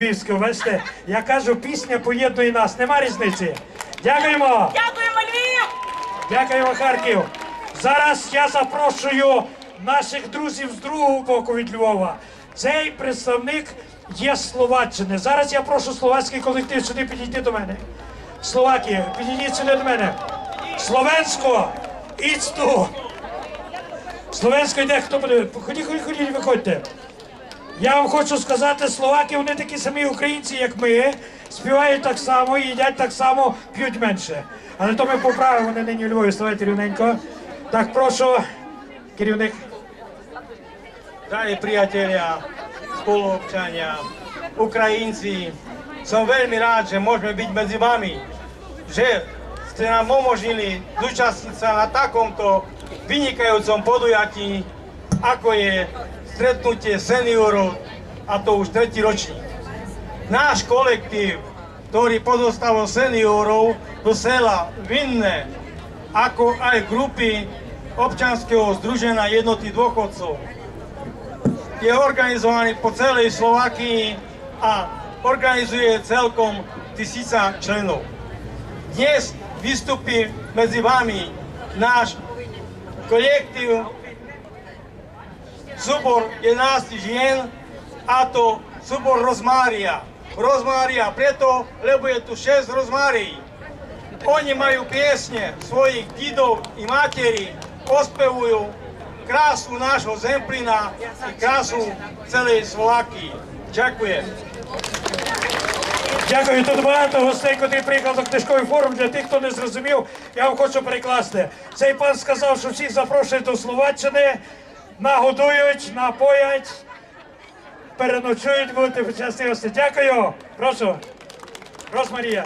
Бачите, я кажу, пісня поєднує нас, нема різниці. Дякуємо! Дякуємо, Львів! Дякуємо, Харків! Зараз я запрошую наших друзів з другого боку від Львова. Цей представник є з Словаччини. Зараз я прошу словацький колектив сюди підійти до мене. Словакія, підійдіть сюди до мене. Словенсько, ідь тут. Словенсько йде, хто буде? Ходіть, виходьте. Я вам хочу сказати, словаки, вони такі самі українці, як ми, співають так само, їдять так само, п'ють менше. Але то ми поправимо, вони нині у Львові, ставайте рівненько. Так, прошу, керівник. Drahí priatelia, spoluobčania, Ukrajinci, som veľmi rád, že môžeme byť medzi vami, že ste nám umožnili zúčastniť sa na takomto vynikajúcom podujatí, ako je stretnutie seniorov, a to už 3. ročník. Náš kolektív, ktorý pozostával seniorov do sela Vinné, ako aj grupy občanského združenia jednoty dôchodcov, je organizovaný po celej Slovákii a organizuje celkom 1000 členov. Dnes vystupí medzi vami náš kolektív súbor 11 žien, a to súbor Rozmária. Rozmária preto, lebo je tu 6 rozmárií. Oni majú piesne svojich dídov i materí, ospevujú krásu nášho Zemplína i krásu celej Slovákii. Ďakujem. Дякую, тут багато гостей, котрі приїхали до книжковий форум. Для тих, хто не зрозумів, я вам хочу перекласти. Цей пан сказав, що всіх запрошують до Словаччини, нагодують, напоять, переночують, будете почасти гості. Дякую. Прошу. Розмарія.